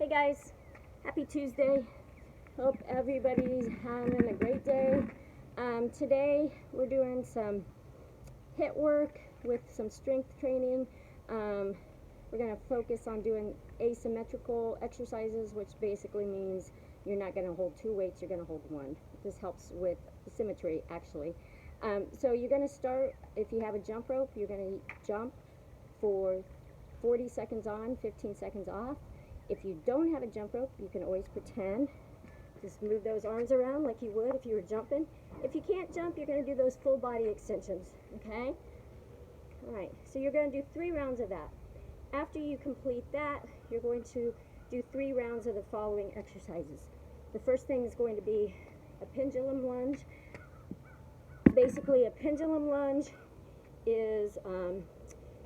Hey guys, happy Tuesday. Hope everybody's having a great day. Today we're doing some HIiT work with some strength training. We're going to focus on doing asymmetrical exercises, which basically means you're not going to hold two weights, you're going to hold one. This helps with symmetry actually. So you're going to start, if you have a jump rope, you're going to jump for 40 seconds on, 15 seconds off. If you don't have a jump rope, you can always pretend. Just move those arms around like you would if you were jumping. If you can't jump, you're going to do those full body extensions, okay? All right, so you're going to do 3 rounds of that. After you complete that, you're going to do 3 rounds of the following exercises. The first thing is going to be a pendulum lunge. Basically, a pendulum lunge is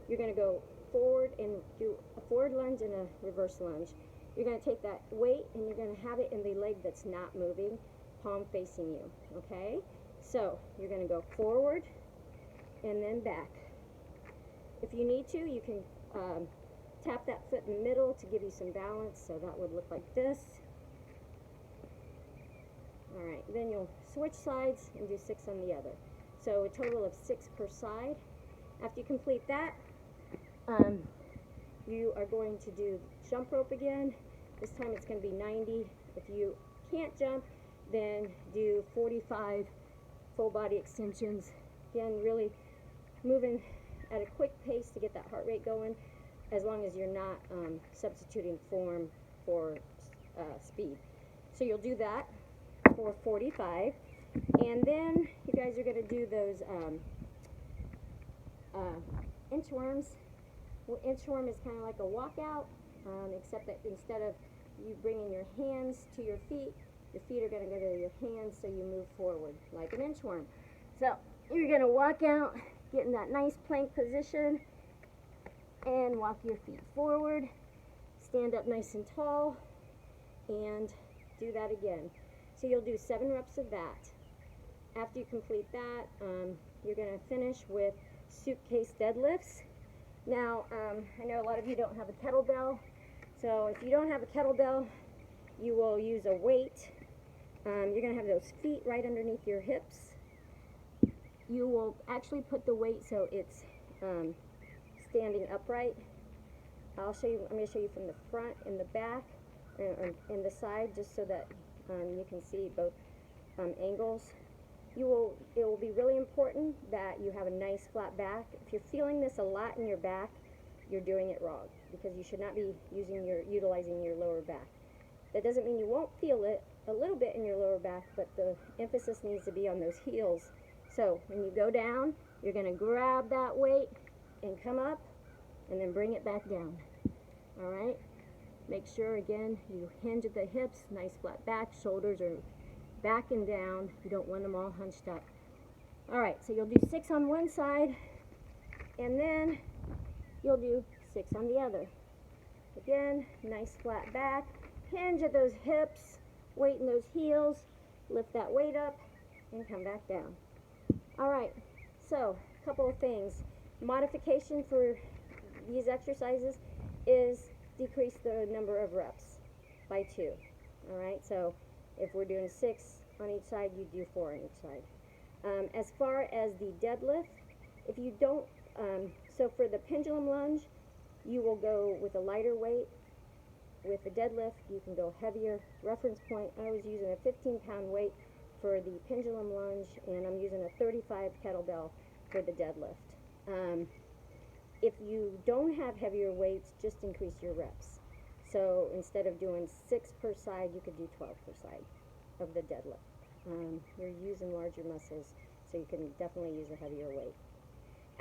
you're going to go forward and do a forward lunge and a reverse lunge. You're going to take that weight and you're going to have it in the leg that's not moving, palm facing you, okay? So you're going to go forward and then back. If you need to, you can tap that foot in the middle to give you some balance, so that would look like this. Alright, then you'll switch sides and do 6 on the other. So a total of 6 per side. After you complete that, you are going to do jump rope again. This time it's going to be 90. If you can't jump, then do 45 full body extensions. Again, really moving at a quick pace to get that heart rate going, as long as you're not substituting form for speed. So you'll do that for 45, and then you guys are going to do those inchworms. Well, inchworm is kind of like a walkout, except that instead of you bringing your hands to your feet are going to go to your hands, so you move forward like an inchworm. So you're going to walk out, get in that nice plank position, and walk your feet forward. Stand up nice and tall, and do that again. So you'll do 7 reps of that. After you complete that, you're going to finish with suitcase deadlifts. Now, I know a lot of you don't have a kettlebell, so if you don't have a kettlebell, you will use a weight. You're going to have those feet right underneath your hips. You will actually put the weight so it's standing upright. I'm going to show you from the front and the back and the side, just so that you can see both angles. It will be really important that you have a nice flat back. If you're feeling this a lot in your back, you're doing it wrong, because you should not be utilizing your lower back. That doesn't mean you won't feel it a little bit in your lower back, but the emphasis needs to be on those heels. So when you go down, you're going to grab that weight and come up, and then bring it back down. All right? Make sure, again, you hinge at the hips, nice flat back, shoulders are back and down. You don't want them all hunched up. All right, so you'll do 6 on one side, and then you'll do 6 on the other. Again, nice flat back, hinge at those hips, weight in those heels, lift that weight up, and come back down. All right, so a couple of things. Modification for these exercises is decrease the number of reps by 2. All right, so if we're doing 6 on each side, you do 4 on each side. As far as the deadlift, if you don't, so for the pendulum lunge, you will go with a lighter weight. With the deadlift, you can go heavier. Reference point, I was using a 15-pound weight for the pendulum lunge, and I'm using a 35 kettlebell for the deadlift. If you don't have heavier weights, just increase your reps. So instead of doing 6 per side, you could do 12 per side of the deadlift. You're using larger muscles, so you can definitely use a heavier weight.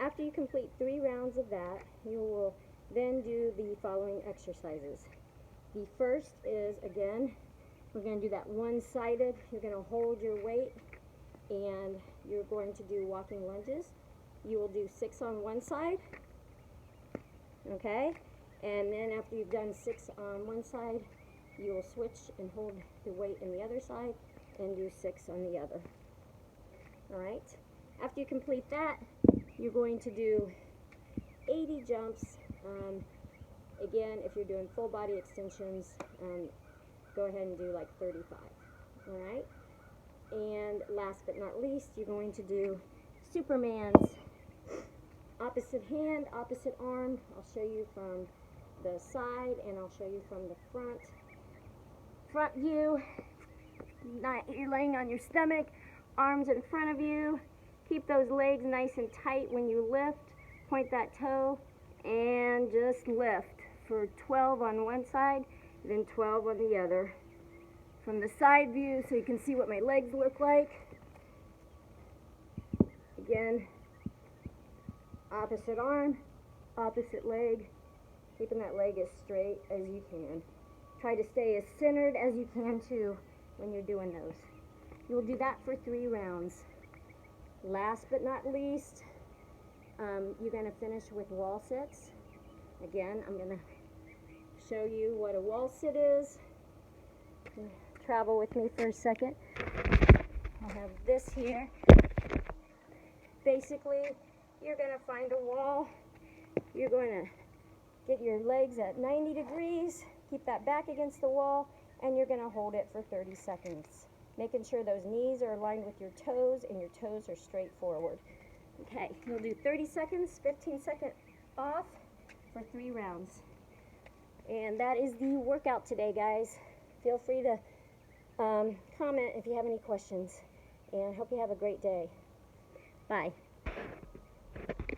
After you complete 3 rounds of that, you will then do the following exercises. The first is, again, we're going to do that one-sided. You're going to hold your weight, and you're going to do walking lunges. You will do 6 on one side, okay? And then after you've done 6 on one side, you will switch and hold the weight in the other side and do 6 on the other. All right? After you complete that, you're going to do 80 jumps Again, if you're doing full body extensions, go ahead and do like 35. All right? And last but not least, you're going to do Superman's opposite hand, opposite arm. I'll show you from the side and I'll show you from the front view. You're laying on your stomach, arms in front of you. Keep those legs nice and tight when you lift. Point that toe and just lift for 12 on one side, then 12 on the other. From the side view so you can see what my legs look like. Again, opposite arm, opposite leg, keeping that leg as straight as you can. Try to stay as centered as you can too when you're doing those. You'll do that for 3 rounds. Last but not least, you're going to finish with wall sits. Again, I'm going to show you what a wall sit is. Travel with me for a second. I have this here. Basically, you're going to find a wall. You're going to get your legs at 90 degrees, keep that back against the wall, and you're going to hold it for 30 seconds. Making sure those knees are aligned with your toes and your toes are straight forward. Okay, you'll do 30 seconds, 15 seconds off for 3 rounds. And that is the workout today, guys. Feel free to comment if you have any questions. And I hope you have a great day. Bye.